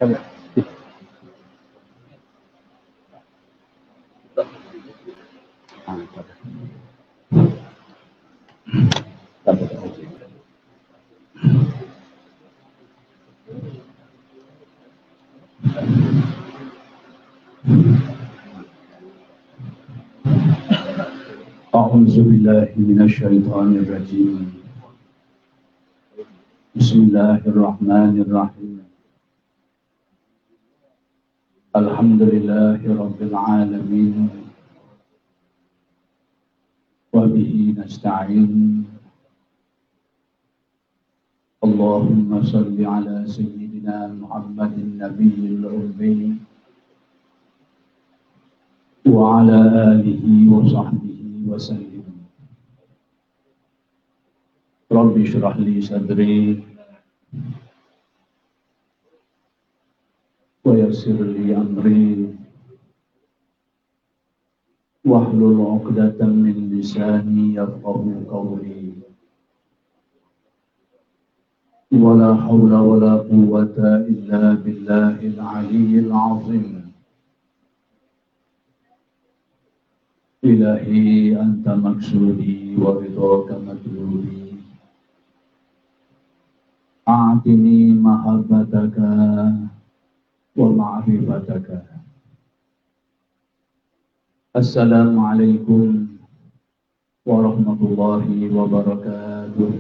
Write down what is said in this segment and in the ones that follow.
أعوذ بالله من الشيطان الرجيم. بسم الله الرحمن الرحيم. الحمد لله رب العالمين وبه نستعين. اللهم صل على سيدنا محمد النبي الأمي وعلى آله وصحبه وسلم. رب اشرح لي صدري ويسر لي أمري واحلل عقدة من لساني يفقهوا قولي. ولا حول ولا قوة إلا بالله العلي العظيم. إلهي أنت مقصودي ورضاك مطلوبي. أعطني محبتك ومعرفتك. السلام عليكم ورحمة الله وبركاته.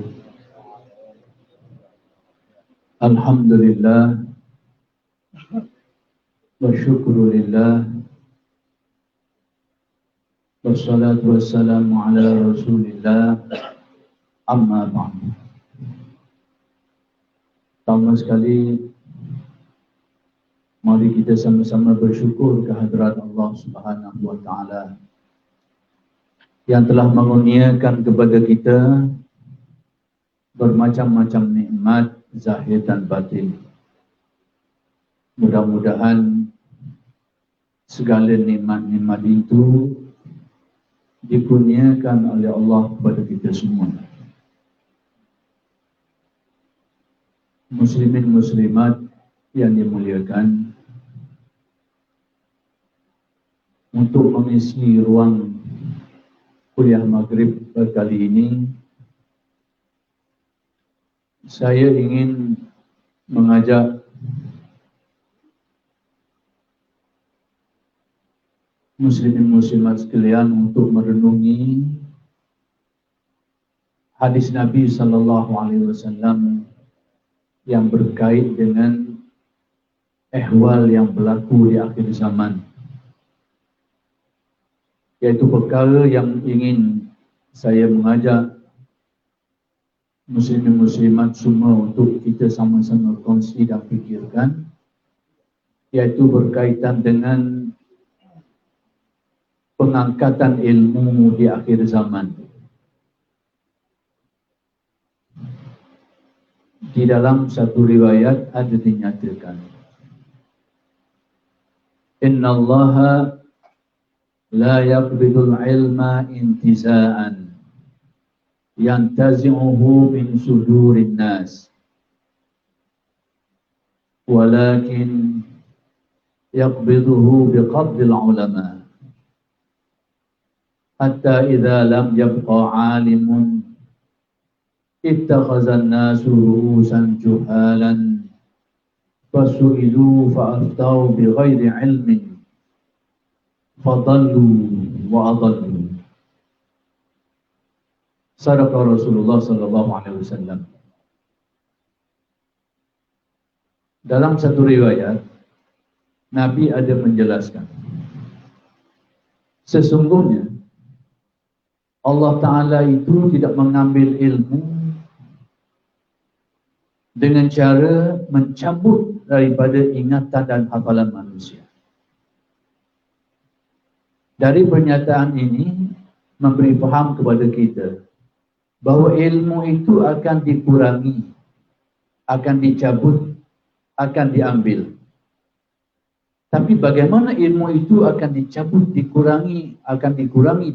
الحمد لله والشكر لله wassalatu wassalamu ala rasulillah amma ba'du. Pertama sekali, mari kita sama-sama bersyukur kehadrat Allah Subhanahu wa Ta'ala yang telah mengurniakan kepada kita bermacam-macam nikmat zahir dan batin. Mudah-mudahan segala nikmat-nikmat itu dikurniakan oleh Allah kepada kita semua. Muslimin muslimat yang dimuliakan, untuk mengisi ruang kuliah maghrib kali ini, saya ingin mengajak muslimin muslimat sekalian untuk merenungi hadis Nabi SAW yang berkait dengan ehwal yang berlaku di akhir zaman, yaitu perkara yang ingin saya mengajak muslimin muslimat semua untuk kita sama-sama kongsi dan fikirkan, yaitu berkaitan dengan pengangkatan ilmu di akhir zaman. Di dalam satu riwayat ada dinyatakan, Inna Allaha la yaqbidul ilma intiza'an yantazi'uhu min sudurin nas, walakin yaqbiduhu biqabdil ulama. Hatta idza lam yabqa 'alimun ittakhadha an-nasu ru'usan juhalan fasu'ilu fa'aftau bighairi 'ilmin fadallu wa adallu. Sadaqa Rasulullah sallallahu alaihi wasallam. Dalam satu riwayat, Nabi ada menjelaskan, sesungguhnya Allah Ta'ala itu tidak mengambil ilmu dengan cara mencabut daripada ingatan dan hafalan manusia. Dari pernyataan ini memberi faham kepada kita bahawa ilmu itu akan dikurangi, akan dicabut, akan diambil. Tapi bagaimana ilmu itu akan dicabut, dikurangi,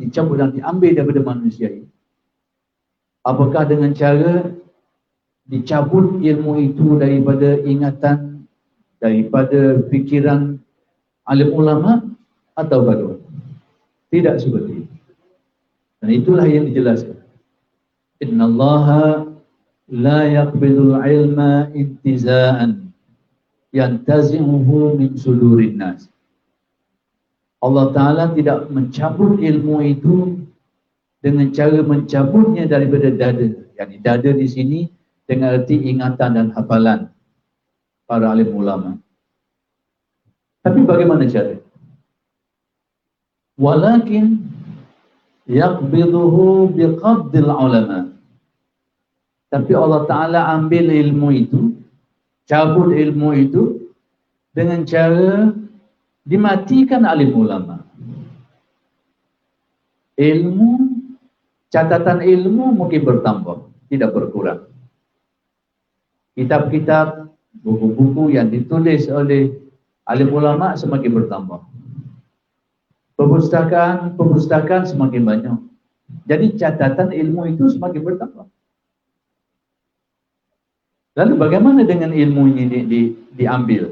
dicabut dan diambil daripada manusia ini? Apakah dengan cara dicabut ilmu itu daripada ingatan daripada fikiran alim ulama atau bagaimana? Tidak seperti itu. Dan itulah yang dijelaskan. Innallaha la yaqbidul ilma intiza'an yantazi'uhu min sudurin nas. Allah Ta'ala tidak mencabut ilmu itu dengan cara mencabutnya daripada dada. Yang dada di sini dengan erti ingatan dan hafalan para alim ulama. Tapi bagaimana cara? Walakin yaqbiduhu biqabdil ulama. Tapi Allah Ta'ala ambil ilmu itu, cabut ilmu itu dengan cara dimatikan alim ulama. Ilmu, catatan ilmu mungkin bertambah, tidak berkurang. Kitab-kitab, buku-buku yang ditulis oleh alim ulama semakin bertambah. Perpustakaan semakin banyak. Jadi catatan ilmu itu semakin bertambah. Lalu bagaimana dengan ilmu ini diambil?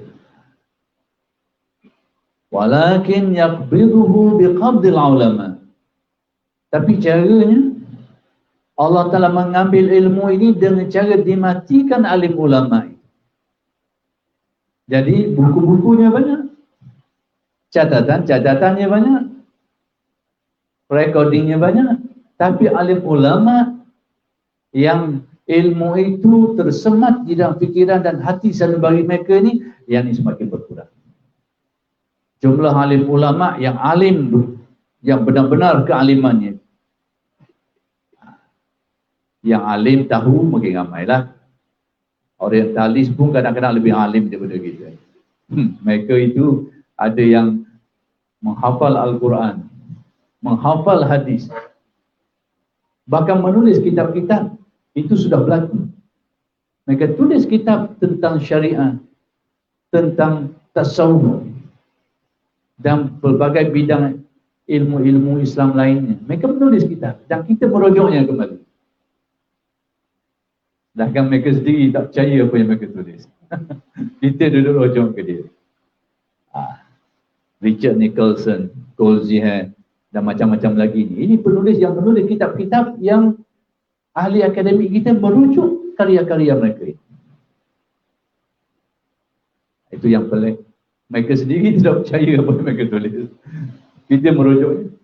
Walakin yaqbiduhu biqabdil ulama. Tapi caranya Allah Ta'ala mengambil ilmu ini dengan cara dimatikan alim ulama. Jadi buku-bukunya banyak, catatannya banyak, recordingnya banyak, tapi alim ulama yang ilmu itu tersemat di dalam fikiran dan hati sanubari mereka ni, yang ini semakin berkurang. Jumlah alim ulama yang alim, yang benar-benar kealimannya, yang alim tahu mungkin ramailah. Orientalis pun kadang-kadang lebih alim daripada kita. Mereka itu ada yang menghafal Al-Quran, menghafal hadis, bahkan menulis kitab-kitab. Itu sudah berlaku. Mereka tulis kitab tentang syariat, tentang tasawuf, dan berbagai bidang ilmu-ilmu Islam lainnya. Mereka menulis kitab dan kita merujuknya kembali. Sedangkan mereka sendiri tak percaya apa yang mereka tulis. Kita duduk rujuk ke dia. Richard Nicholson, Goldziher, dan macam-macam lagi ni. Ini penulis yang menulis kitab-kitab yang ahli akademik kita merujuk karya-karya mereka. Itu yang pelik. Mereka sendiri tidak percaya apa yang mereka tulis. Kita merujuknya.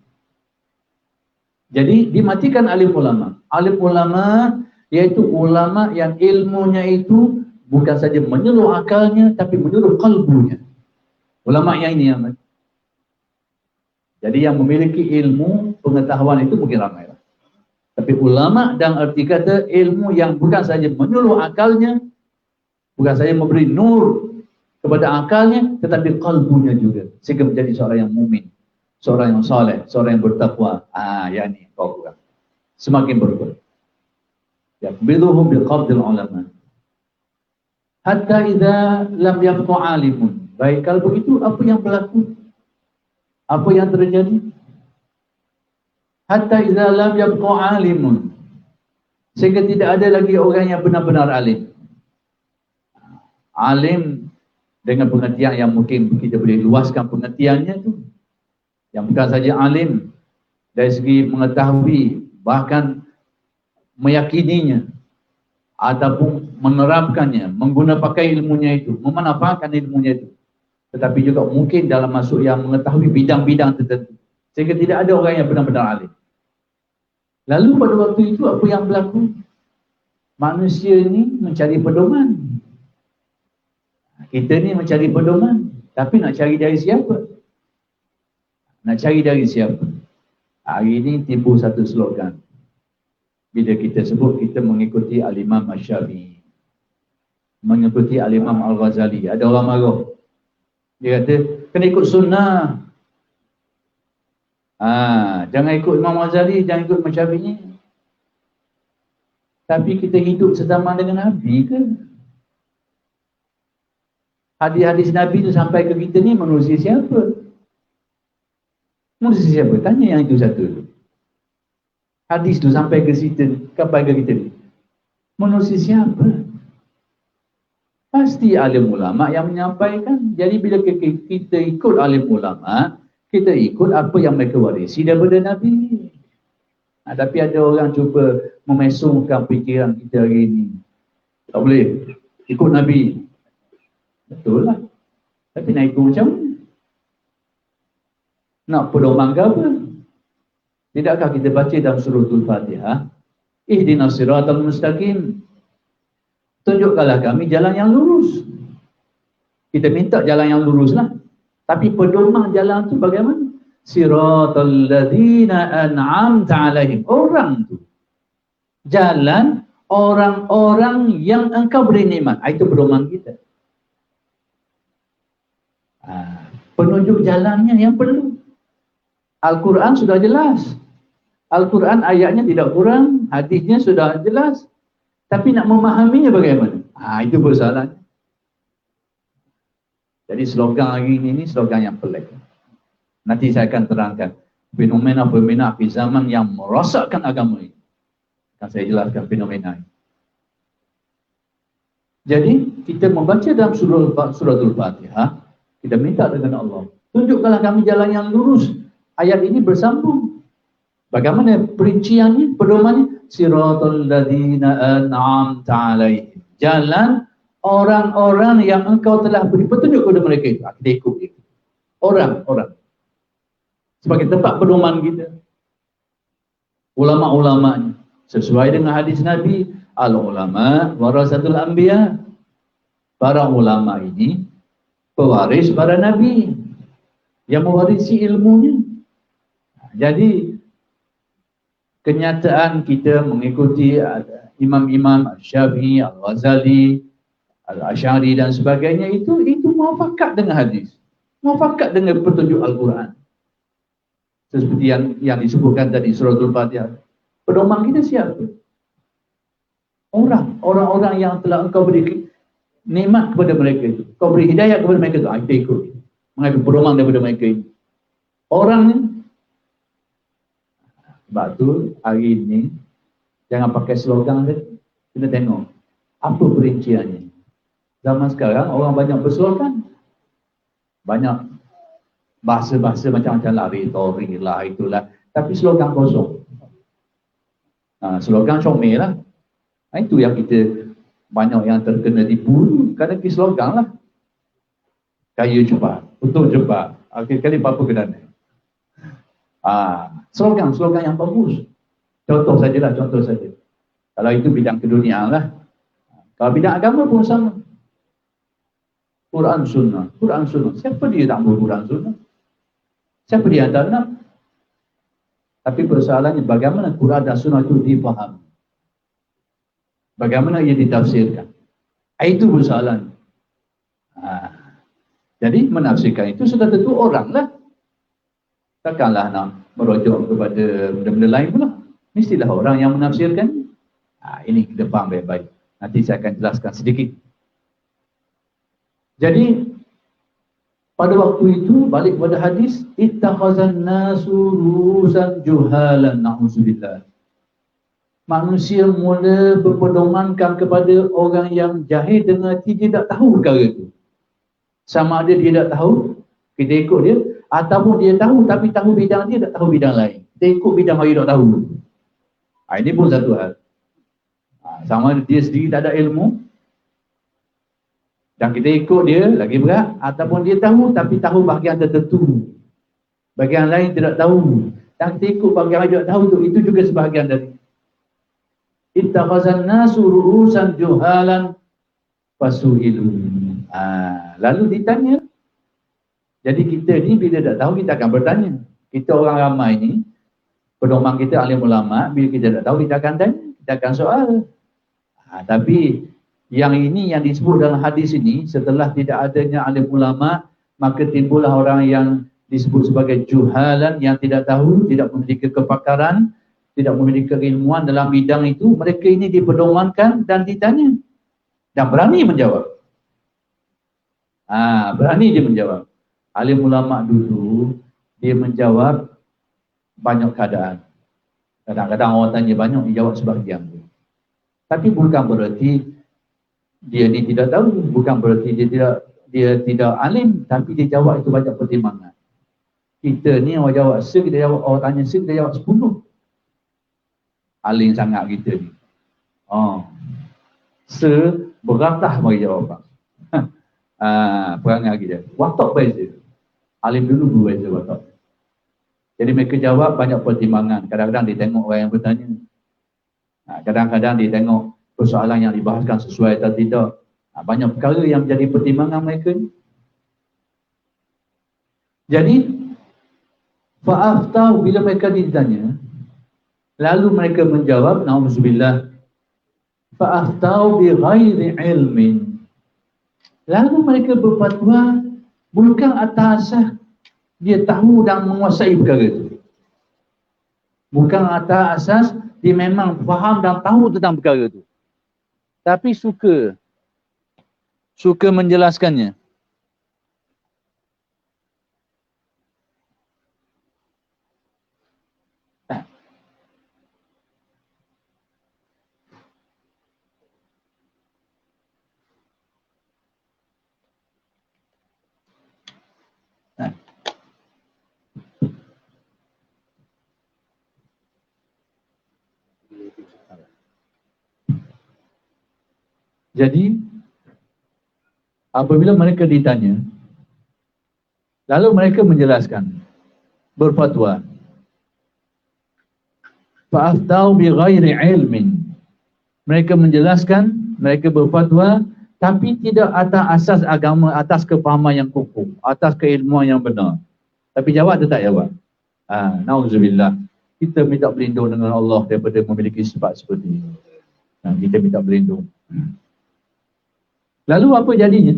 Jadi dimatikan alim ulama. Alim ulama iaitu ulama yang ilmunya itu bukan saja menyeluruh akalnya, tapi menyeluruh kalbunya. Ulama yang ini yang jadi yang memiliki ilmu, pengetahuan itu mungkin ramai. Tapi ulama dan arti kata ilmu yang bukan saja menyeluruh akalnya, bukan saja memberi nur kepada akalnya, tetapi kalbunya juga. Sehingga menjadi seorang yang mukmin, seorang yang soleh, seorang yang bertakwa. Yang ini kau kurang. Semakin berkurang. Yaqbiduhu biqabdil ulama. Hatta idza lam yabqa alimun. Baik, kalau begitu apa yang berlaku? Apa yang terjadi? Hatta idza lam yabqa alimun. Sehingga tidak ada lagi orang yang benar-benar alim. Alim dengan pengertian yang mungkin kita boleh luaskan pengertiannya tu. Yang bukan saja alim dari segi mengetahui, bahkan meyakininya ataupun menerapkannya, menggunakan pakai ilmunya itu, memanfaatkan ilmunya itu. Tetapi juga mungkin dalam masuk yang mengetahui bidang-bidang tertentu. Sehingga tidak ada orang yang benar-benar alim. Lalu pada waktu itu apa yang berlaku? Manusia ini mencari pedoman. Kita ni mencari pedoman. Tapi nak cari dari siapa? Nak cari dari siapa? Hari ini timbul satu slogan. Bila kita sebut kita mengikuti Al-Imam Asy-Syafi'i, mengikuti Al-Imam Al-Ghazali, ada orang marah. Dia kata, kena ikut sunnah. Jangan ikut Imam Ghazali, jangan ikut Imam Syafi'i. Tapi kita hidup sezaman dengan Nabi ke? Hadis-hadis Nabi itu sampai ke kita ni manusia siapa? Manusia siapa? Tanya yang itu satu. Hadis tu sampai ke situ, sampai ke kita ni. Manusia siapa? Pasti alim ulama yang menyampaikan. Jadi bila kita ikut alim ulama, kita ikut apa yang mereka warisi daripada Nabi. Tapi ada orang cuba memesongkan fikiran kita hari ini. Tak boleh. Ikut Nabi. Betul lah. Tapi nak ikut macam mana? Nak pedoman ke apa? Tidakkah kita baca dalam suratul Fatihah? Ihdinas siratal mustaqim. Tunjukkanlah kami jalan yang lurus. Kita minta jalan yang lurus lah. Tapi pedoman jalan tu bagaimana? Siratal ladzina an'amta alaihim. Orang tu. Jalan orang-orang yang engkau beri nikmat. Itu pedoman kita. Penunjuk jalannya yang perlu. Al-Quran sudah jelas. Al-Quran ayatnya tidak kurang. Hadisnya sudah jelas. Tapi nak memahaminya bagaimana? Itu persoalan. Jadi slogan hari ini slogan yang pelik. Nanti saya akan terangkan fenomena-fenomena di zaman yang merosakkan agama ini. Akan saya jelaskan fenomena ini. Jadi kita membaca dalam suratul Fatihah, kita minta dengan Allah, tunjukkanlah kami jalan yang lurus. Ayat ini bersambung. Bagaimana perinciannya, pedomannya? Siratal ladzina an'amta alaihim. Jalan orang-orang yang engkau telah beri petunjuk kepada mereka itu. Kita ikut itu. Orang-orang. Sebagai tempat pedoman kita. Ulama-ulamanya. Sesuai dengan hadis Nabi, al-ulama warasatul anbiya. Para ulama ini pewaris para nabi yang mewarisi ilmunya. Jadi kenyataan kita mengikuti imam-imam Al-Syafi'i, Al-Ghazali, Al-Asy'ari dan sebagainya itu muafakat dengan hadis. Muafakat dengan petunjuk Al-Quran. Seperti yang disebutkan tadi suratul Fatihah. Pedoman kita siapa? Orang-orang yang telah engkau beri nikmat kepada mereka itu. Kau beri hidayah kepada mereka itu. Kita ikut. Mengambil pedoman daripada mereka ini. Orang ni. Sebab tu hari ini jangan pakai slogan tadi. Kita tengok apa perinciannya. Zaman sekarang orang banyak berslogan. Banyak bahasa-bahasa macam-macam lah. Retori lah, itulah. Tapi slogan kosong. Slogan comel lah. Itu yang kita banyak yang terkena tipu. Kerana pergi slogan lah. Kaya cepat. Untung cepat. Akhir kali apa-apa kena. Slogan yang bagus. Contoh sajalah, contoh saja. Kalau itu bidang keduniaan lah. Kalau bidang agama pun sama. Quran Sunnah. Quran Sunnah. Siapa dia tak mahu Quran Sunnah? Siapa dia yang tak nak? Tapi persoalannya bagaimana Quran dan Sunnah itu dipahami. Bagaimana ia ditafsirkan. Itu persoalan. Jadi menafsirkan itu sudah tentu orang lah. Takkanlah nak merujuk kepada benda-benda lain pula. Mestilah orang yang menafsirkan. Ini kita faham baik-baik. Nanti saya akan jelaskan sedikit. Jadi pada waktu itu balik kepada hadis, ittakhazan nasu ru'usan juhalan na'udzubillah. Manusia mula berpedomankan kepada orang yang jahil dengan arti dia tak tahu perkara itu. Sama ada dia tak tahu, kita ikut dia, ataupun dia tahu tapi tahu bidang dia, tak tahu bidang lain. Kita ikut bidang yang dia tak tahu. Ini pun satu hal. Sama ada dia sendiri tak ada ilmu, dan kita ikut dia, lagi berat. Ataupun dia tahu tapi tahu bahagian tertentu, bahagian lain tidak tahu. Dan kita ikut bahagian yang tidak tahu itu juga sebahagian dari ittakhazan nasu ru'usan juhalan fasu'ilu. Lalu ditanya. Jadi kita ni bila tak tahu kita akan bertanya. Kita orang ramai ni, pedoman kita alim ulama, bila kita tak tahu kita akan tanya, kita akan soal. Tapi yang ini yang disebut dalam hadis ini, setelah tidak adanya alim ulama, maka timbullah orang yang disebut sebagai juhalan, yang tidak tahu, tidak memiliki kepakaran, tidak memiliki keilmuan dalam bidang itu. Mereka ini dipedomankan dan ditanya. Dan berani menjawab. Berani dia menjawab. Alim ulama dulu, dia menjawab banyak keadaan. Kadang-kadang orang tanya banyak, dia jawab sebahagian. Tapi bukan berarti Dia ni tidak tahu, bukan berarti dia tidak alim, tapi dia jawab itu banyak pertimbangan. Kita ni orang jawab kita jawab, orang tanya kita jawab 10. Alim sangat kita ni. Beratah bagi jawapan. Perangai kita. Watak beza. Alim dulu beza watak. Jadi mereka jawab banyak pertimbangan. Kadang-kadang dia tengok orang yang bertanya. Kadang-kadang dia tengok persoalan yang dibahaskan sesuai atau tidak. Banyak perkara yang menjadi pertimbangan mereka ni. Jadi fa'aftau, bila mereka ditanya, lalu mereka menjawab, na'udzubillah, fa'aftau bi ghairi ilmin. Lalu mereka berfatwa bukan atas dia tahu dan menguasai perkara itu. Bukan atas asas dia memang faham dan tahu tentang perkara itu. Tapi suka menjelaskannya. Jadi apabila mereka ditanya, lalu mereka menjelaskan, berfatwa, fa'aftau bi ghairi ilmin. Mereka menjelaskan, mereka berfatwa, tapi tidak atas asas agama, atas kefahaman yang kukuh, atas keilmuan yang benar. Tapi jawab atau tak jawab? Na'udzubillah. Kita minta berlindung dengan Allah daripada memiliki sifat seperti ini. Kita minta berlindung. Lalu apa jadinya?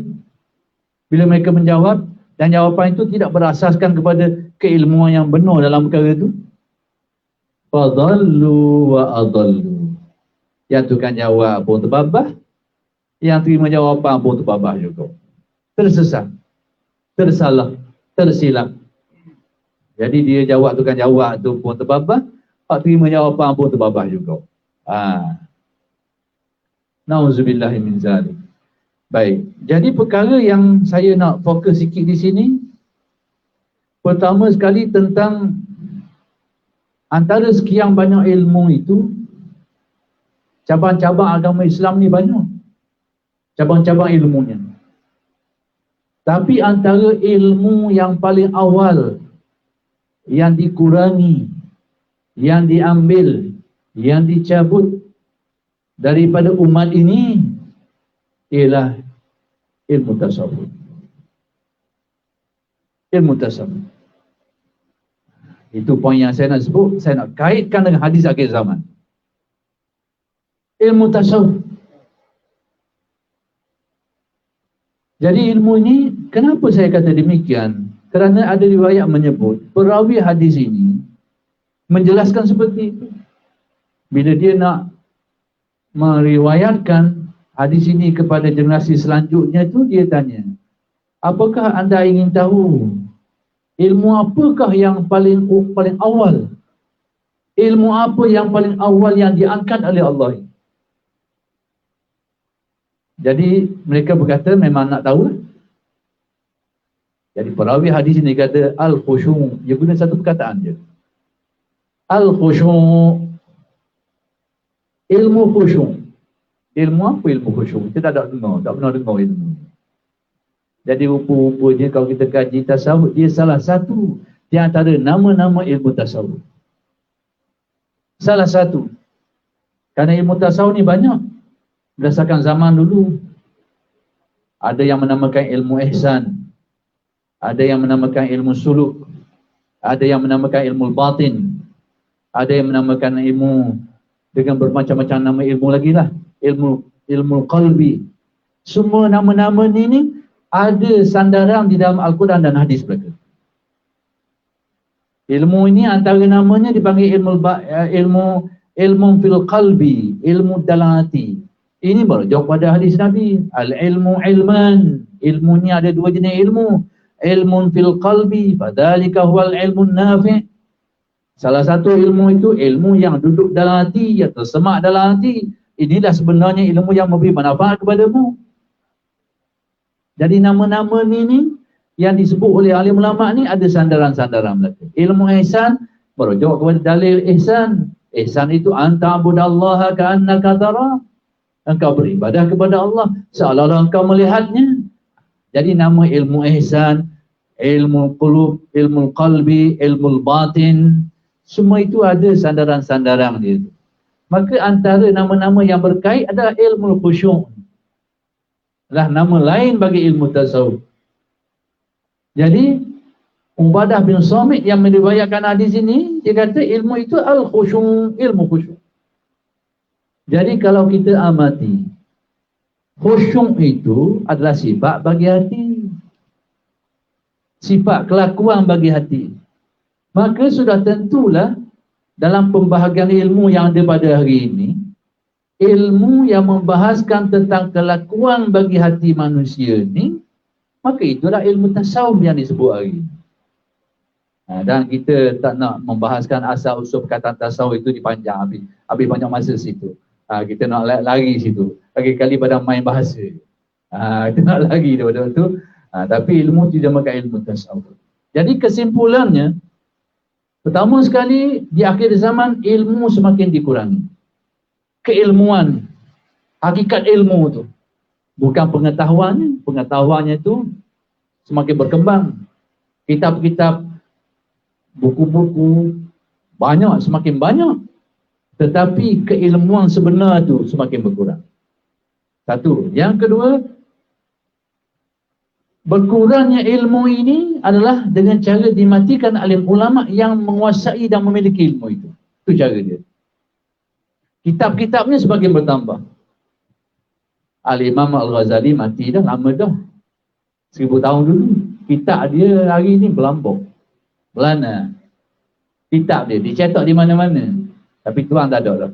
Bila mereka menjawab dan jawapan itu tidak berasaskan kepada keilmuan yang benar dalam perkara itu, fadallu wa adallu. Yang tukang jawab pun terbabah, yang terima jawapan pun terbabah juga. Tersesat, tersalah, tersilap. Jadi dia jawab, tukang jawab tu pun terbabah, hak terima jawapan pun terbabah juga. Na'udzubillahi min zalik. Baik, jadi perkara yang saya nak fokus sikit di sini, pertama sekali tentang antara sekian banyak ilmu itu, cabang-cabang agama Islam ni banyak. Cabang-cabang ilmunya. Tapi antara ilmu yang paling awal, yang dikurangi, yang diambil, yang dicabut daripada umat ini, ialah ilmu tasawuf. Ilmu tasawuf. Itu poin yang saya nak sebut, saya nak kaitkan dengan hadis akhir zaman. Ilmu tasawuf. Jadi ilmu ini, kenapa saya kata demikian? Kerana ada riwayat menyebut, perawi hadis ini menjelaskan seperti itu. Bila dia nak meriwayatkan hadis ini kepada generasi selanjutnya tu, dia tanya, apakah anda ingin tahu ilmu apakah yang paling awal? Ilmu apa yang paling awal yang diangkat oleh Allah? Jadi mereka berkata memang nak tahu. Jadi perawi hadis ini kata al-khusyu', dia guna satu perkataan je. Al-khusyu', ilmu khusyu'. Ilmu apa ilmu khusyu'? Kita tak pernah dengar ilmu. Jadi rupa-rupanya kalau kita kaji tasawuf, dia salah satu di antara nama-nama ilmu tasawuf. Salah satu. Kerana ilmu tasawuf ni banyak. Berdasarkan zaman dulu. Ada yang menamakan ilmu ihsan. Ada yang menamakan ilmu suluk. Ada yang menamakan ilmu batin. Ada yang menamakan ilmu dengan bermacam-macam nama ilmu lagi lah. Ilmu qalbi. Semua nama-nama ni ada sandaran di dalam Al-Quran dan hadis mereka. Ilmu ini antara namanya dipanggil ilmu fil qalbi, ilmu dalam hati. Ini baru jawab pada hadis Nabi. Al-ilmu ilman. Ilmu ni ada dua jenis ilmu. Ilmun fil qalbi, fadzalika huwal ilmun nafi'. Salah satu ilmu itu ilmu yang duduk dalam hati, yang tersemak dalam hati. inilah sebenarnya ilmu yang memberi manfaat kepadamu. Jadi nama-nama ni yang disebut oleh alim ulama ni ada sandaran-sandaran belaka. Ilmu ihsan merujuk kepada dalil ihsan. Ihsan itu anta'budallaha ka'annaka tara. Engkau beribadah kepada Allah seolah-olah engkau melihatnya. Jadi nama ilmu ihsan, ilmu qulub, ilmu qalbi, ilmu batin, semua itu ada sandaran-sandaran dia. Maka antara nama-nama yang berkait adalah ilmu khusyuk. Adalah nama lain bagi ilmu tasawuf. Jadi Ubadah bin Samit yang meriwayatkan hadis ini, dia kata ilmu itu al-khusyuk, ilmu khusyuk. Jadi kalau kita amati, khusyuk itu adalah sifat bagi hati. Sifat kelakuan bagi hati. Maka sudah tentulah dalam pembahagian ilmu yang ada pada hari ini, ilmu yang membahaskan tentang kelakuan bagi hati manusia ni, maka itulah ilmu tasawuf yang disebut hari ini. Dan kita tak nak membahaskan asal usul perkataan tasawuf itu dipanjang habis banyak masa situ. Kita nak lari situ. Lagi-kali pada main bahasa. Kita nak lari daripada itu. Tapi ilmu itu dinamakan ilmu tasawuf. Jadi kesimpulannya, pertama sekali di akhir zaman ilmu semakin dikurangi. Keilmuan, hakikat ilmu tu bukan pengetahuannya. Pengetahuannya itu semakin berkembang. Kitab-kitab, buku-buku banyak, semakin banyak, tetapi keilmuan sebenar tu semakin berkurang. Satu. Yang kedua, berkurangnya ilmu ini adalah dengan cara dimatikan alim ulama yang menguasai dan memiliki ilmu itu. Itu cara dia. Kitab-kitabnya semakin bertambah. Al-Imam Al-Ghazali mati dah lama dah, 1000 tahun dulu. Kitab dia hari ni berlambak, belana. Kitab dia dicetak di mana-mana, tapi tuan tak ada dah.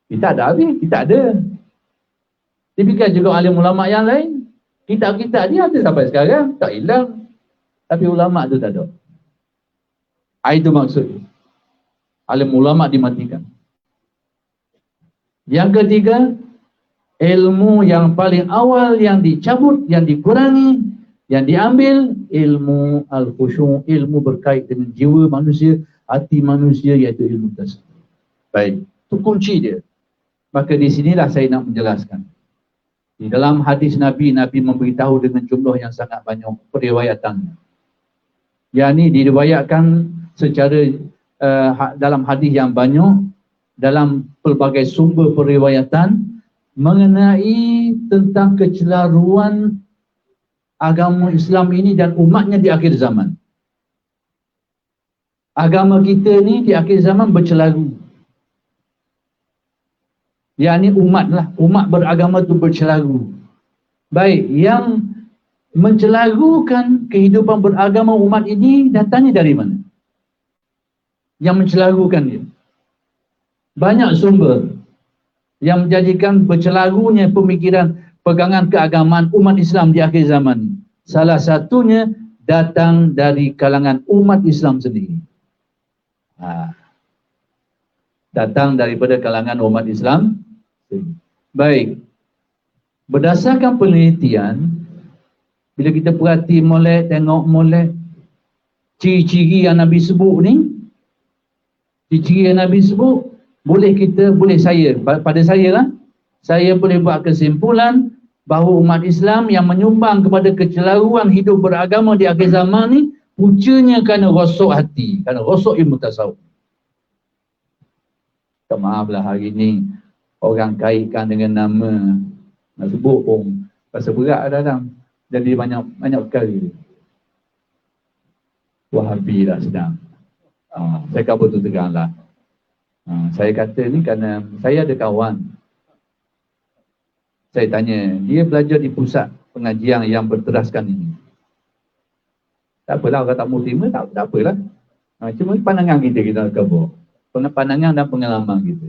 Kitab dah habis, kitab ada. Demikian juga alim ulama yang lain, kitab-kitab dia ada sampai sekarang, tak hilang, tapi ulama tu tak ada. Itu maksud alim ulama dimatikan. Yang ketiga, ilmu yang paling awal yang dicabut, yang dikurangi, yang diambil, ilmu al-khusyuk, ilmu berkait dengan jiwa manusia, hati manusia, iaitu ilmu tasawuf. Baik, itu kunci dia. Maka di sinilah saya nak menjelaskan. Di dalam hadis Nabi, Nabi memberitahu dengan jumlah yang sangat banyak periwayatannya. Yang ini diriwayatkan secara dalam hadis yang banyak, dalam pelbagai sumber periwayatan mengenai tentang kecelaruan agama Islam ini dan umatnya di akhir zaman. Agama kita ni di akhir zaman bercelaru. Yang ini umat lah, umat beragama tu bercelaru. Baik, yang mencelarukan kehidupan beragama umat ini datangnya dari mana? Yang mencelarukan dia. Banyak sumber yang menjadikan bercelarunya pemikiran pegangan keagamaan umat Islam di akhir zaman. Salah satunya datang dari kalangan umat Islam sendiri. Datang daripada kalangan umat Islam. Baik, berdasarkan penelitian, bila kita perhati molek, tengok molek, ciri-ciri yang Nabi sebut ni, ciri-ciri yang Nabi sebut, boleh saya, pada saya lah, saya boleh buat kesimpulan bahawa umat Islam yang menyumbang kepada kecelaruan hidup beragama di akhir zaman ni, puncanya kerana rosok hati, kerana rosok ilmu tasawuf. Maaflah hari ni orang kaitkan dengan nama, nak sebut pun rasa berat kadang-kadang, jadi banyak kali Wahabi lah sedang. Saya kata betul tegang lah. Saya kata ni kerana saya ada kawan, saya tanya, dia belajar di pusat pengajian yang berteraskan ini. Tak apalah, orang tak mau terima, tak apalah. Cuma pandangan kita nak cover. Pandangan dan pengalaman kita.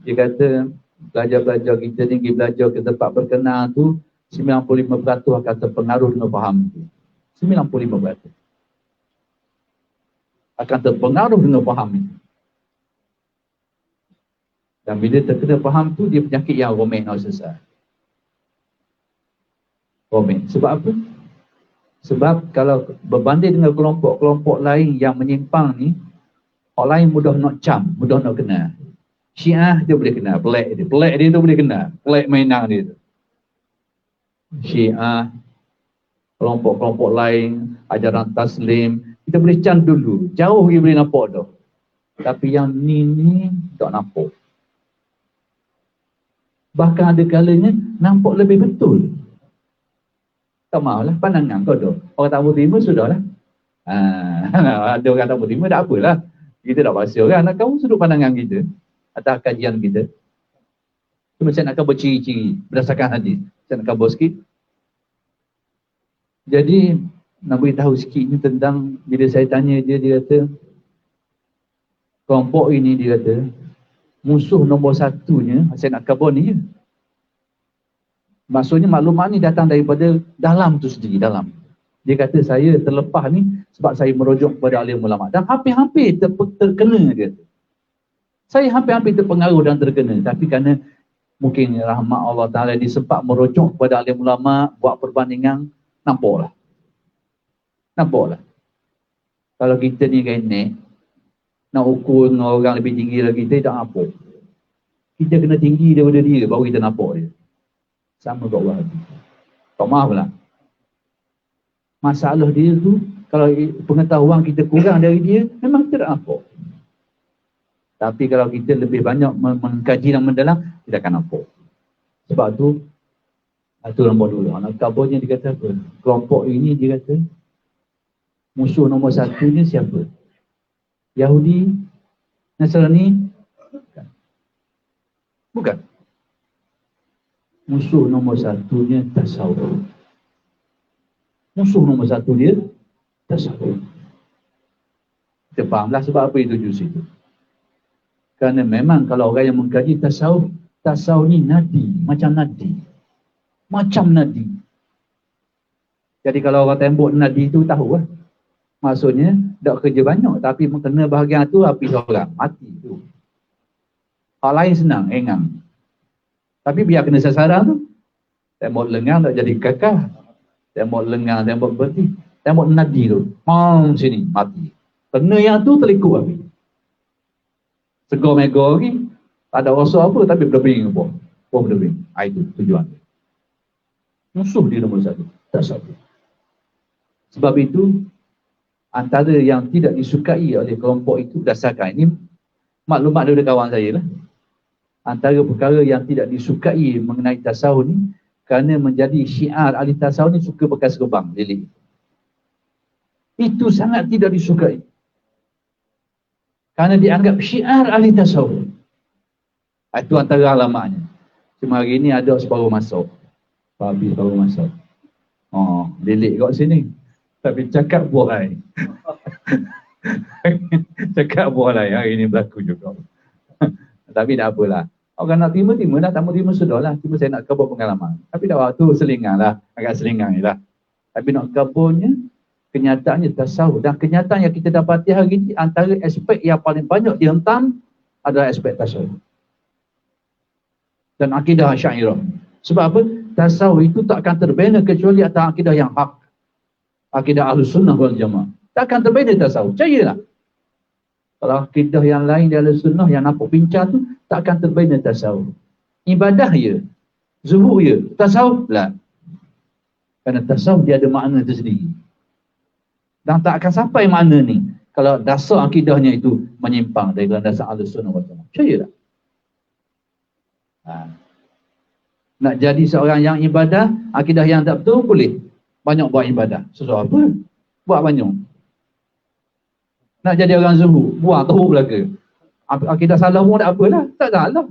Dia kata, belajar-belajar kita ni, pergi belajar ke tempat berkenal tu, 95% akan terpengaruh dengan faham itu. 95% akan terpengaruh dengan faham itu. Dan bila terkena faham tu, dia penyakit yang rumit narcissism. Rumit. Sebab apa? Sebab kalau berbanding dengan kelompok-kelompok lain yang menyimpang ni, orang lain mudah nak cam, mudah nak kenal. Syiah dia boleh kenal, pelik dia tu boleh kenal, pelik mainan dia tu. Syiah, kelompok-kelompok lain, ajaran taslim, kita boleh cam dulu, jauh dia boleh nampak tu. Tapi yang ni tak nampak. Bahkan ada kalanya nampak lebih betul. Tak mahulah, pandangan kau tu. Orang tak boleh terima, sudahlah. Ada orang tak boleh terima, tak apalah. Kita tak paksa kan. Kamu sudut pandangan kita atas kajian kita. Cuma saya nak cover ciri-ciri berdasarkan hadis. Saya nak cover sikit. Jadi, nak beritahu sikit ni tentang, bila saya tanya dia kata, kelompok ini dia kata, musuh nombor satunya, saya nak cover ni je. Maksudnya maklumat ni datang daripada dalam tu sendiri, dalam. Dia kata saya terlepas ni sebab saya merujuk kepada alim ulama. Dan hampir-hampir terkena dia. Saya hampir-hampir terpengaruh dan terkena. Tapi kerana mungkin rahmat Allah Ta'ala disempat merujuk kepada alim ulama, buat perbandingan, nampaklah. Kalau kita ni renek, nak ukur dengan orang lebih tinggi lagi, kita tak nampak. Kita kena tinggi daripada dia, baru kita nampak dia. Sama kat orang hati. Tak maaf lah. Masalah dia tu, kalau pengetahuan kita kurang dari dia, memang kita tak nampak. Tapi kalau kita lebih banyak mengkaji dan mendalam, kita akan nampak. Sebab tu, itu nombor dulu. Anak kabarnya dia kata apa? Kelompok ini dia kata, musuh nombor satunya siapa? Yahudi, Nasrani? Bukan. Musuh nombor satunya tasawuf. Musuh nombor satu dia tasawuf. Kita fahamlah sebab apa itu juz itu. Kerana memang kalau orang yang mengkaji tasawuf, tasawuf ni nadi, macam nadi. Macam nadi. Jadi kalau orang tembok nadi tu tahu lah. Maksudnya tak kerja banyak, tapi kena bahagian tu habis orang, mati tu. Hal lain senang, engang. Tapi biar kena sasaran tu, tembok lengang tak jadi kakak. Tembok lengang, tembok berhenti. Tembok nadi tu, sini, mati. Kena yang tu terlikuk habis. Segor-megor lagi, tak ada rasa apa, tapi berdebing apa. Berdebing. Itu tujuan dia. Musuh dia nombor satu, tak satu. Sebab itu, antara yang tidak disukai oleh kelompok itu berdasarkan, ini maklumat daripada kawan saya lah. Antara perkara yang tidak disukai mengenai tasawuf ni, kerana menjadi syiar ahli tasawuf ni suka bekas rebang, lilik. Itu sangat tidak disukai. Kerana dianggap syiar ahli tasawuf. Itu antara alamatnya. Cuma hari ni ada separuh masuk. Habis separuh masuk. Lilik kat sini. Tapi cakap buah air. Cakap buah air. Hari ni berlaku juga. Tapi tak apalah. Orang nak terima lah. Tak mau terima sudahlah. Cuma saya nak kabur pengalaman. Tapi dah waktu selingan lah. Agak selingan je lah. Tapi nak kaburnya, kenyataannya tasawuf. Dan kenyataan yang kita dapati hari ini, antara aspek yang paling banyak dihentam adalah aspek tasawuf. Dan akidah Asy'ariyah. Sebab apa? Tasawuf itu tak akan terbina kecuali atas akidah yang hak. Akidah Ahlus Sunnah wal Jamaah. Tak akan terbina tasawuf. Percayalah. Kalau akidah yang lain di Ahlus Sunnah yang nampak pincang tu, tak akan terbina tasawuf. Ibadah ya. Zuhur ya. Tasawuf lah. Kerana tasawuf dia ada makna tersendiri. Dan tak akan sampai makna ni kalau dasar akidahnya itu menyimpang dari dasar Ahlus Sunnah wal Jamaah. Percayalah. Nak jadi seorang yang ibadah, akidah yang tak betul boleh. Banyak buat ibadah. Sesuatu apa? Buat banyak. Nak jadi orang zuhud, buang teruk belaka. Akidah salah pun tak apalah. Tak salah.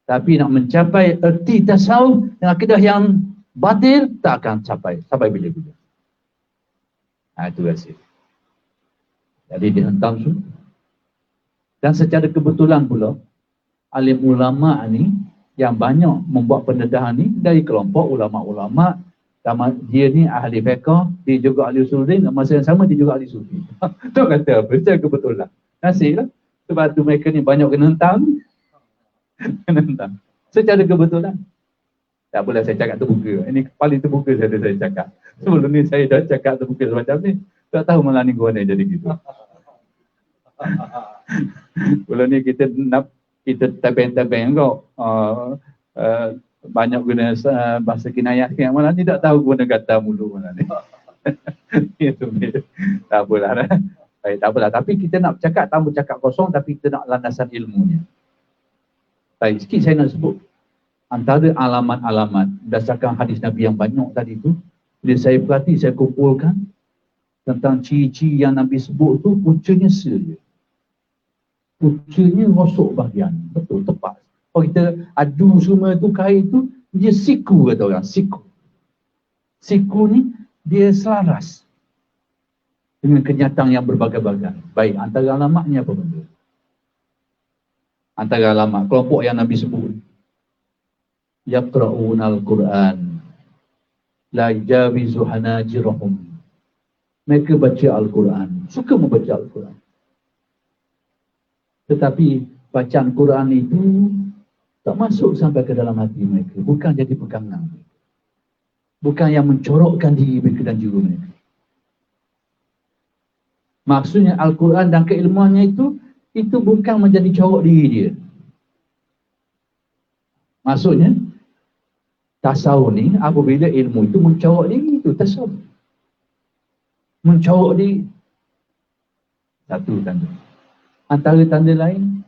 Tapi nak mencapai erti tasawuf dengan akidah yang batil, tak akan capai. Sampai bila-bila. Itu rahsia. Jadi dihentam semua. Dan secara kebetulan pula, alim ulama ni yang banyak membuat pendedahan ni dari kelompok ulama-ulama. Dia ni ahli fiqh, dia juga ahli usul-din, masa yang sama dia juga ahli sufi. Tu kata apa? Secara kebetulan. Nasib lah. Sebab tu mereka ni banyak kena hentam. Menentang. Secara kebetulan. Tak apalah saya cakap terbuka. Ini paling terbuka saya cakap. Sebelum ni saya dah cakap terbuka semacam ni. Tak tahu malah ni gua jadi gitu. Sebelum ni kita tabeng-tabeng kau. Banyak guna bahasa kinayah yang malah ni tak tahu guna kata mulu malah ni. Tak apalah. Baik, tak apalah. Tapi kita nak cakap tanpa cakap kosong, tapi kita nak landasan ilmunya. Baik, sikit saya nak sebut. Antara alamat-alamat berdasarkan hadis Nabi yang banyak tadi tu, bila saya perhati, saya kumpulkan tentang ciri-ciri yang Nabi sebut tu, puncanya saja. Puncanya rosok bahagian. Betul, tepat. Kalau kita adu semua tu, kain tu, dia siku kata orang, siku. Siku ni, dia selaras dengan kenyataan yang berbagai-bagai. Baik, antara alamatnya apa benda? Antara alamat, kelompok yang Nabi sebut. Yaqra'una al-Quran la yajawizu hanajirahum. Mereka baca Al-Quran, suka membaca Al-Quran. Tetapi bacaan Quran itu tak masuk sampai ke dalam hati mereka. Bukan jadi pegangan. Bukan yang mencorokkan diri mereka dan jiwa mereka. Maksudnya Al-Quran dan keilmuannya itu bukan menjadi corok diri dia. Maksudnya tasawuf ni apabila ilmu itu mencorok diri, itu tasawuf. Mencorok diri. Satu tanda. Antara tanda lain,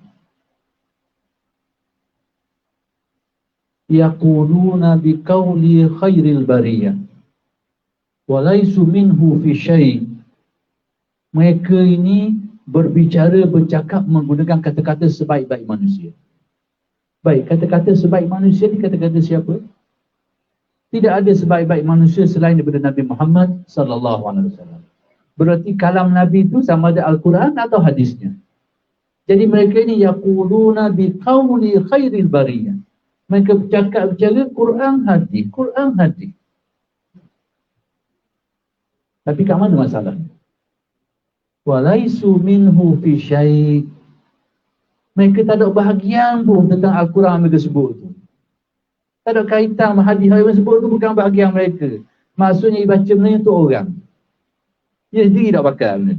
yaquluna biqauli khairil bariyah wa laysu minhu fi syai'. Mereka ini bercakap menggunakan kata-kata sebaik-baik manusia. Baik, kata-kata sebaik manusia ni kata-kata siapa? Tidak ada sebaik-baik manusia selain daripada Nabi Muhammad sallallahu alaihi wasallam. Berarti kalam Nabi itu sama ada Al-Quran atau hadisnya. Jadi mereka ini yaquluna biqauli khairil bariyah. Mereka bercakap Quran hadis, Quran hadis. Tapi kat mana masalahnya? Walaisu minhu fi syai'. Mereka tak ada bahagian pun tentang Al-Quran yang mereka sebut tu. Tak ada kaitan dengan hadis yang sebut tu, bukan bahagian mereka. Maksudnya baca benda tu orang. Dia sendiri tak pakai benda.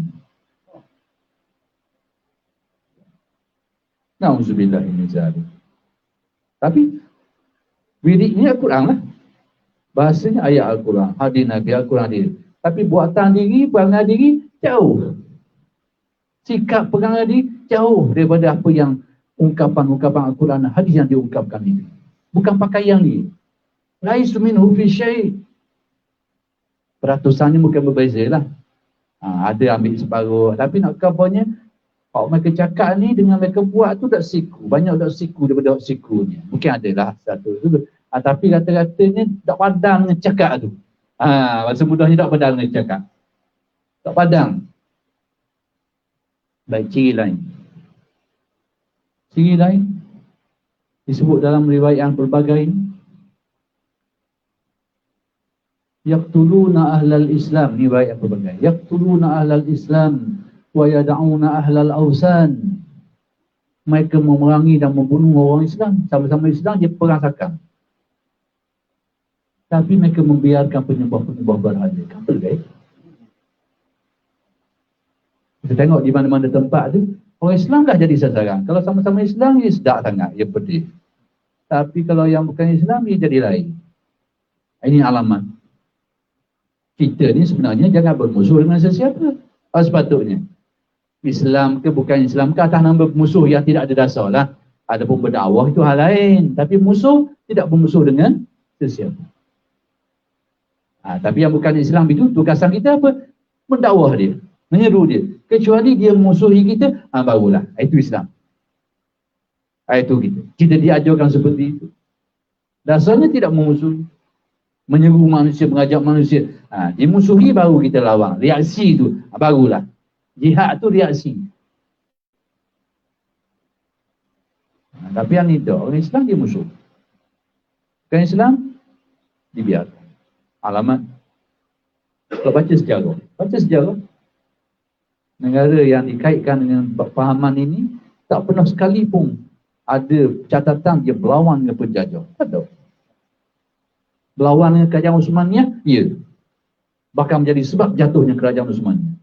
Na'udzubillah min zalik. Tapi wirid ni Al-Quran lah. Bahasanya ayat Al-Quran, hadis Nabi, Al-Quran dia. Tapi buatan diri, perangai diri jauh. Sikap perangai diri jauh daripada apa yang ungkapan-ungkapan Al-Quran dan hadis yang diungkapkan ini. Bukan pakaian dia. Laisu minhu fi syai'. Peratusannya mungkin berbeza lah. Ada ambil separuh. Tapi nak kabarnya, kalau mereka cakap ni dengan mereka buat tu tak siku. Banyak tak siku daripada sikunya. Mungkin ada lah satu. Tapi kata-katanya tak padang dengan cakap tu. Bahasa mudahnya tak padang dengan cakap. Tak padang. Baik, ciri lain. Ciri lain disebut dalam riwayat yang berbagai. Yaqtuluna ahlal Islam. Ni riwayat yang berbagai. Yaqtuluna ahlal Islam wa yada'una ahlal awsan. Mereka memerangi dan membunuh orang Islam. Sama-sama Islam, dia perangsakan. Tapi mereka membiarkan penyembah-penyembah berhala. Apa guys? Kita tengok di mana-mana tempat tu, orang Islam dah jadi sasaran. Kalau sama-sama Islam, dia sedap sangat, dia pedih. Tapi kalau yang bukan Islam, dia jadi lain. Ini alamat. Kita ni sebenarnya jangan bermusuh dengan sesiapa. Sepatutnya. Islam ke bukan Islam ke atas nama musuh yang tidak ada dasar lah. Adapun berdakwah itu hal lain. Tapi musuh tidak bermusuh dengan sesiapa. Tapi yang bukan Islam itu, tugasan kita apa? Mendakwah dia. Menyeru dia. Kecuali dia musuhi kita, barulah. Itu Islam. Itu kita. Kita diajarkan seperti itu. Dasarnya tidak memusuhi. Menyeru manusia, mengajak manusia. Dimusuhi baru kita lawan. Reaksi itu, barulah. Jihad tu reaksi. Tapi yang itu, orang Islam dia musuh. Bukan Islam, dibiarkan. Alamat. Kalau baca sejarah. Negara yang dikaitkan dengan fahaman ini tak pernah sekali pun ada catatan dia berlawan dengan penjajah. Tak ada. Berlawan dengan kerajaan Osmaniyah, ya. Bahkan menjadi sebab jatuhnya kerajaan Osmaniyah.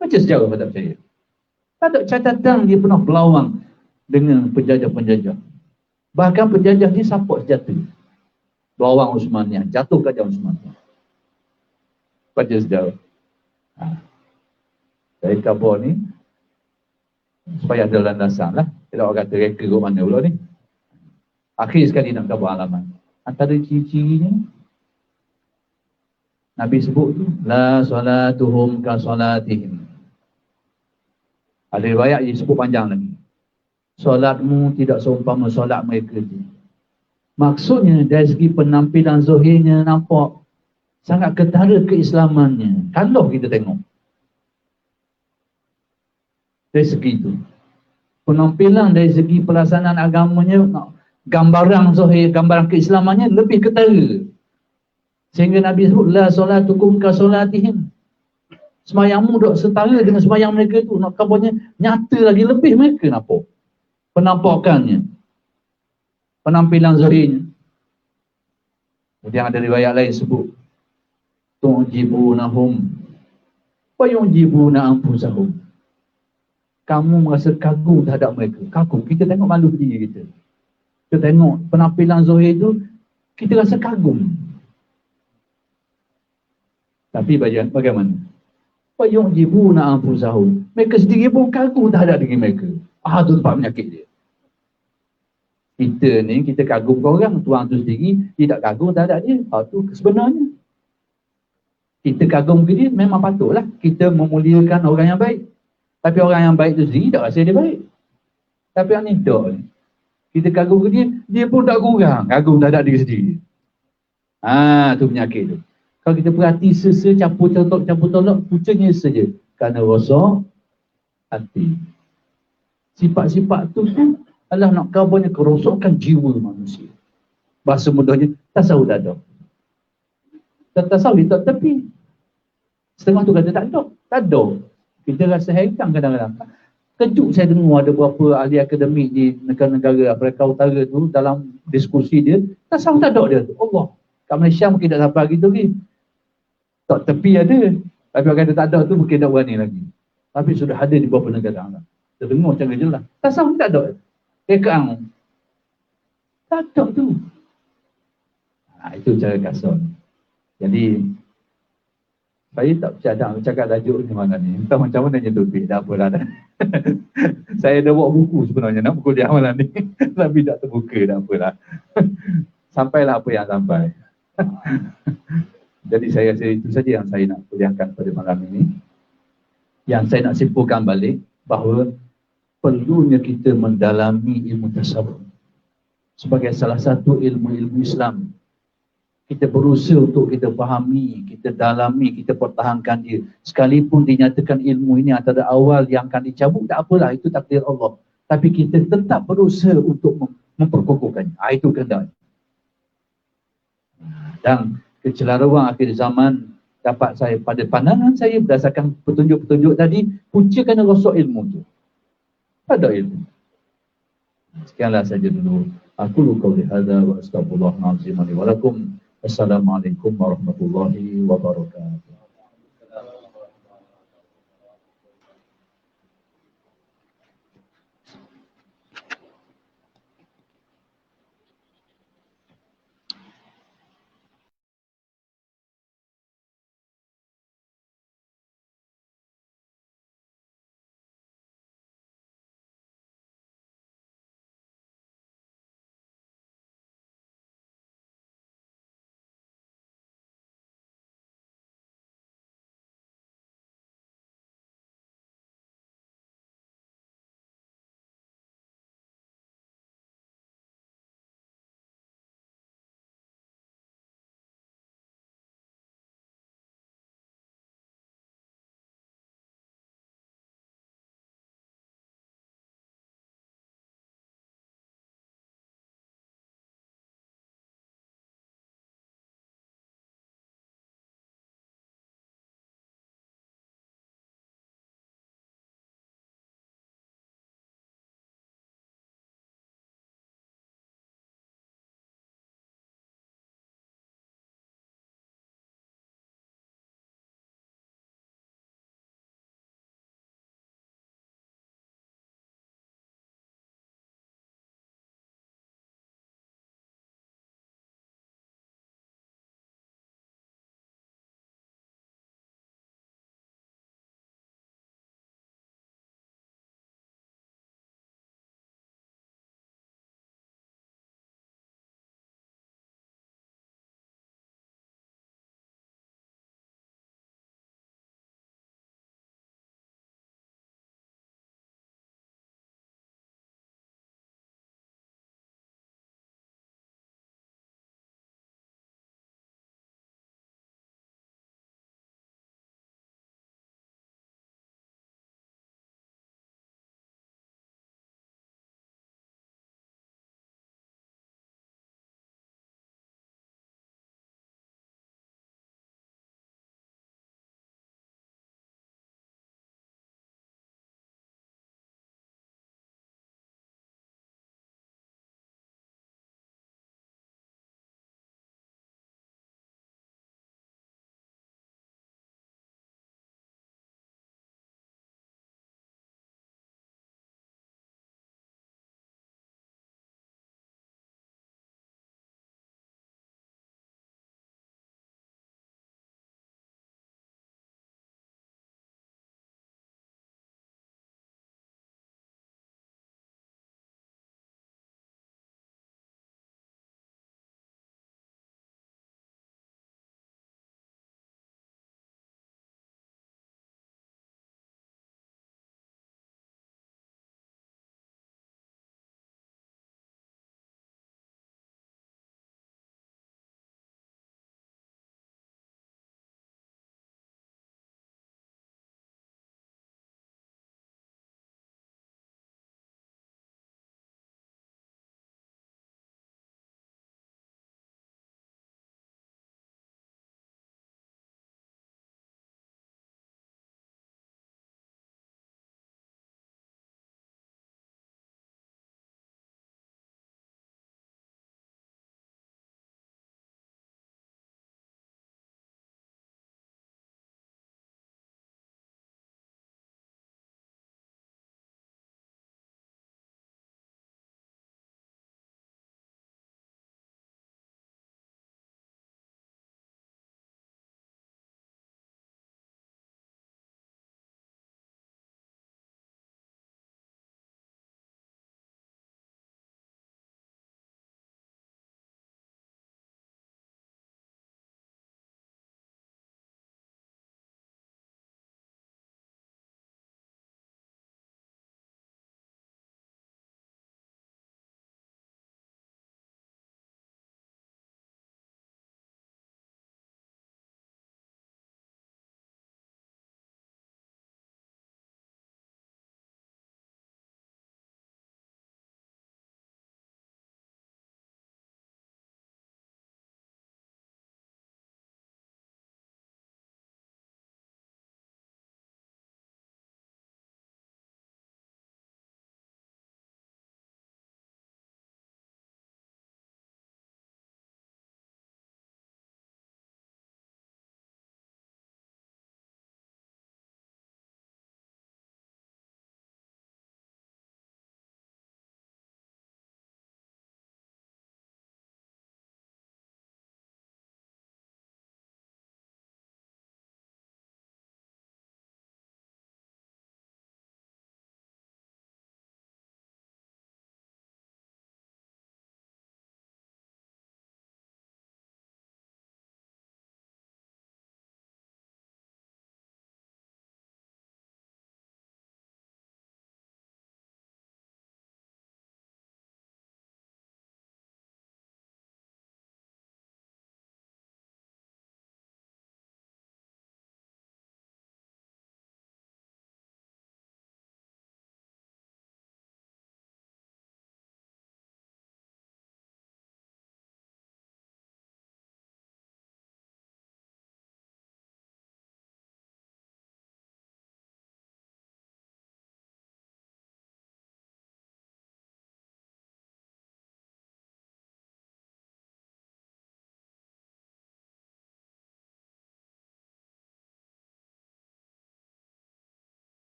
Baca sejarah pada saya. Tak ada catatan dia pernah berlawan dengan penjajah-penjajah. Bahkan penjajah ni support senjata. Berlawan Osmaniyah, jatuh kerajaan Osmaniyah. Baca sejarah. Saya khabar ni supaya ada landasan lah. Tidak orang kata reka ke mana pula ni. Akhir sekali nak khabar halaman. Antara ciri-cirinya Nabi sebut tu, la salatuhum ka salatihim. Ada riwayat yang sebut panjang lagi. Solatmu tidak seumpama solat mereka tu. Maksudnya dari segi penampilan zahirnya nampak sangat ketara keislamannya. Kalau kita tengok dari segi itu, penampilan dari segi pelaksanaan agamanya, gambaran zahir, gambaran keislamannya lebih ketara. Sehingga Nabi sebut la solatukum ka solatihim. Semayangmu dok setara dengan semayang mereka tu. Nak kabarnya nyata lagi lebih mereka nampak. Penampakannya, penampilan zahirnya. Kemudian ada riwayat lain sebut tu'jibunahum wa yu'jibuna anfusahum. Kamu merasa kagum terhadap mereka. Kagum. Kita tengok malu diri kita. Kita tengok penampilan zahir tu, kita rasa kagum. Tapi bagaimana? Wa yu'jibuna anfusahum. Mereka sendiri pun kagum terhadap diri mereka. Tu tempat penyakit dia. Kita ni, kita kagum ke orang, tuan tu sendiri tidak kagum terhadap dia. Tu sebenarnya. Kita kagum ke dia, memang patutlah kita memuliakan orang yang baik. Tapi orang yang baik tu sendiri tak rasa dia baik. Tapi yang ni tak ni. Kita kagum ke dia, dia pun tak kurang kagum terhadap diri sendiri. Tu penyakit tu. Kalau kita perhati campur tolak, pucanya saja. Kerana rasa hati. Sifat-sifat tu adalah nak kabarnya kerosakan jiwa manusia. Bahasa mudahnya, tasawuf tak ada. Tasawuf tak tepi. Setengah tu kata tak ada. Tak ada. Kita rasa heran kadang-kadang. Kejut saya dengar ada beberapa ahli akademik di negara-negara Afrika Utara tu dalam diskusi dia, tasawuf tak ada dia tu. Allah. Kat Malaysia mungkin tak sampai gitu lagi. Tak tepi ada. Tapi orang kata tak ada tu mungkin tak berani lagi. Tapi sudah ada di beberapa negara. Kita dengar macam jelas. Tasawuf tak ada. Rekaan. Tak ada tu. Itu cara kasar. Jadi saya tak percaya cakap tajuk ni mana ni. Entah macam mana je topik. Dah apalah dah. Saya dah buat buku sebenarnya nak kuliah malam ni. Tapi tak terbuka, dah apalah. Sampailah apa yang sampai. Jadi saya rasa itu saja yang saya nak kuliahkan pada malam ini. Yang saya nak simpulkan balik bahawa perlunya kita mendalami ilmu tasawuf sebagai salah satu ilmu-ilmu Islam. Kita berusaha untuk kita fahami, kita dalami, kita pertahankan dia. Sekalipun dinyatakan ilmu ini antara awal yang akan dicabut, tak apalah, itu takdir Allah. Tapi kita tetap berusaha untuk memperkokohkannya. Itu kehendak. Dan kecelaruan akhir zaman dapat saya, pada pandangan saya berdasarkan petunjuk-petunjuk tadi, punca kerana rosak ilmu tu. Ada ilmu. Sekianlah saja dulu. Aku luka lihada wa astagfirullahaladzim wa lakum. Assalamualaikum warahmatullahi wabarakatuh.